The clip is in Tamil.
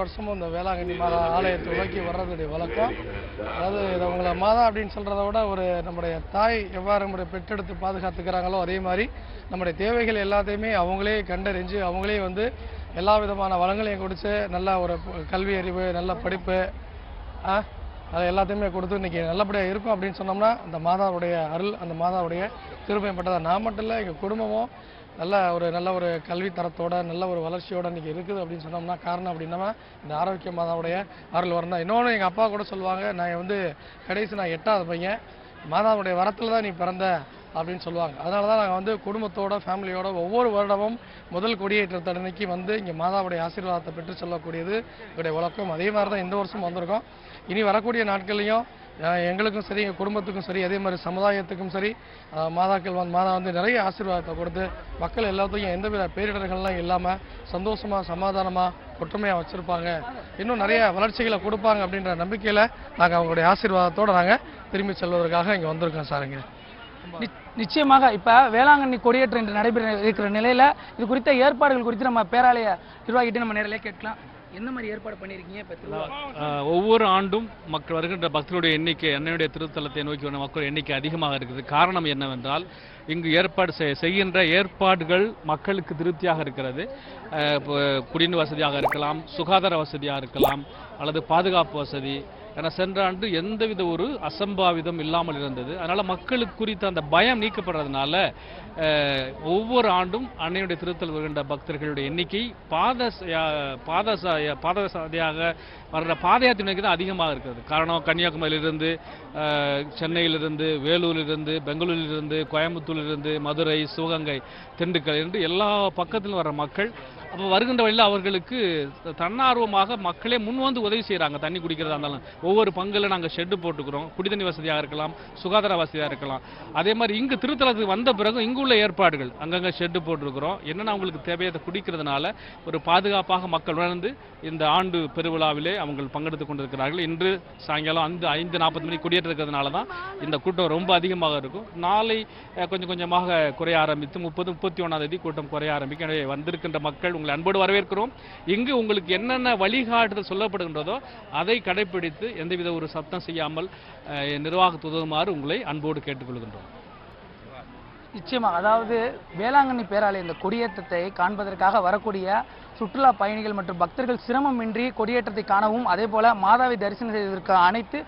வருஷமும் இந்த வேளாங்கண்ணி மாதா ஆலயத்தை நோக்கி வர்றதுடைய வழக்கம். அதாவது இதை உங்களை மாதா அப்படின்னு சொல்கிறத விட ஒரு நம்முடைய தாய் எவ்வாறு நம்முடைய பெற்றெடுத்து பாதுகாத்துக்கிறாங்களோ அதே மாதிரி நம்முடைய தேவைகள் எல்லாத்தையுமே அவங்களே கண்டறிஞ்சு அவங்களே வந்து எல்லா விதமான வளங்களையும் கொடுத்து நல்ல ஒரு கல்வி அறிவு, நல்ல படிப்பு, அது எல்லாத்தையுமே கொடுத்து இன்றைக்கி நல்லபடியாக இருக்கும் அப்படின்னு சொன்னோம்னா இந்த மாதாவுடைய அருள், அந்த மாதாவுடைய கிருபை பட்டதா. நான் மட்டும் இல்லை, எங்கள் குடும்பமும் நல்ல ஒரு கல்வி தரத்தோட நல்ல ஒரு வளர்ச்சியோடு இன்றைக்கி இருக்குது அப்படின்னு சொன்னோம்னா காரணம் அப்படின்னா இந்த ஆரோக்கிய மாதாவுடைய அருள் வரணும். இன்னொன்று எங்கள் அப்பா கூட சொல்லுவாங்க, நான் வந்து கடைசி நான் 8வது பையன், மாதாவுடைய வரத்தில் தான் நீ பிறந்த அப்படின்னு சொல்லுவாங்க. அதனால தான் நாங்கள் வந்து குடும்பத்தோட ஃபேமிலியோட ஒவ்வொரு வருடமும் முதல் கொடியேற்றத்தன்னைக்கு வந்து இங்கே மாதாவுடைய ஆசீர்வாதத்தை பெற்று சொல்லக்கூடியது எங்களுடைய வழக்கம். அதே மாதிரி தான் இந்த வருஷம் வந்திருக்கோம். இனி வரக்கூடிய நாட்கள்லையும் எங்களுக்கும் சரி, எங்கள் குடும்பத்துக்கும் சரி, அதே மாதிரி சமுதாயத்துக்கும் சரி மாதா வந்து நிறைய ஆசீர்வாதத்தை கொடுத்து மக்கள் எல்லாத்துக்கும் எந்தவித பேரிடர்கள்லாம் இல்லாமல் சந்தோஷமாக, சமாதானமாக, ஒற்றுமையாக வச்சுருப்பாங்க, இன்னும் நிறைய வளர்ச்சிகளை கொடுப்பாங்க அப்படின்ற நம்பிக்கையில் நாங்கள் அவங்களுடைய ஆசீர்வாதத்தோடு நாங்கள் திரும்பி செல்வதற்காக இங்கே வந்திருக்கோம் சார். இங்கே நிச்சயமாக இப்போ வேளாங்கண்ணி கொடியேற்றம் இன்று நடைபெற இருக்கிற நிலையில் இது குறித்த ஏற்பாடுகள் குறித்து நம்ம பேராலய நிர்வாகிகிட்ட நம்ம நேரிலே கேட்கலாம். என்ன மாதிரி ஏற்பாடு பண்ணியிருக்கீங்க? இப்போ ஒவ்வொரு ஆண்டும் மக்கள் வருகின்ற பக்தர்களுடைய எண்ணிக்கை, அன்னையுடைய திருத்தலத்தை நோக்கி வந்த மக்கள் எண்ணிக்கை அதிகமாக இருக்குது. காரணம் என்னவென்றால் இங்கு ஏற்பாடு செய்கின்ற ஏற்பாடுகள் மக்களுக்கு திருப்தியாக இருக்கிறது. குடிநீர் வசதியாக இருக்கலாம், சுகாதார வசதியாக இருக்கலாம், அல்லது பாதுகாப்பு வசதி. ஏன்னா சென்ற ஆண்டு எந்தவித ஒரு அசம்பாவிதம் இல்லாமல் இருந்தது. அதனால் மக்களுக்கு குறித்த அந்த பயம் நீக்கப்படுறதுனால ஒவ்வொரு ஆண்டும் அன்னையுடைய திருத்தல் வருகின்ற பக்தர்களுடைய எண்ணிக்கை பாதசாதியாக வர்ற பாத யாத்திரை தான் அதிகமாக இருக்கிறது. காரணம் கன்னியாகுமரியிலிருந்து, சென்னையிலிருந்து, வேலூரிலிருந்து, பெங்களூரிலிருந்து, கோயம்புத்தூரிலிருந்து, மதுரை, சிவகங்கை, திண்டுக்கல் என்று எல்லா பக்கத்திலும் வர்ற மக்கள். அப்போ வருகின்ற வழியில் அவர்களுக்கு தன்னார்வமாக மக்களே முன் வந்து உதவி செய்கிறாங்க. தண்ணி குடிக்கிறதா இருந்தாலும் ஒவ்வொரு பங்கில் நாங்கள் ஷெட்டு போட்டுக்கிறோம். குடிதண்ணி வசதியாக இருக்கலாம், சுகாதார வசதியாக இருக்கலாம். அதே மாதிரி இங்கு திருத்தலத்துக்கு வந்த பிறகு இங்கு உள்ள ஏற்பாடுகள் அங்கங்கே ஷெட்டு போட்டிருக்கிறோம். என்னென்னா அவங்களுக்கு தேவையை குடிக்கிறதுனால ஒரு பாதுகாப்பாக மக்கள் உணர்ந்து இந்த ஆண்டு பெருவிழாவிலே அவங்க பங்கெடுத்து கொண்டிருக்கிறார்கள். இன்று சாயங்காலம் 5:40 மணிக்கு கொடியேற்றிருக்கிறதுனால தான் இந்த கூட்டம் ரொம்ப அதிகமாக இருக்கும். நாளை கொஞ்சம் கொஞ்சமாக குறைய ஆரம்பித்து 31ஆம் தேதி கூட்டம் குறைய ஆரம்பிக்கும். எனவே வந்திருக்கின்ற மக்கள் உங்களை அன்போடு வரவேற்கிறோம். இங்கு உங்களுக்கு என்னென்ன வழிகாட்டுதல் சொல்லப்படுகின்றதோ அதை கடைபிடித்து எந்தவித ஒரு சத்தம் செய்யாமல் நிர்வாகத்துக்கு உதவுமாறு உங்களை அன்போடு கேட்டுக்கொள்கின்றோம். நிச்சயமாக, அதாவது வேளாங்கண்ணி பேராலய இந்த கொடியேற்றத்தை காண்பதற்காக வரக்கூடிய சுற்றுலா பயணிகள் மற்றும் பக்தர்கள் சிரமமின்றி கொடியேற்றத்தை காணவும், அதே போல மாதாவை தரிசனம் செய்வதற்கு அனைத்து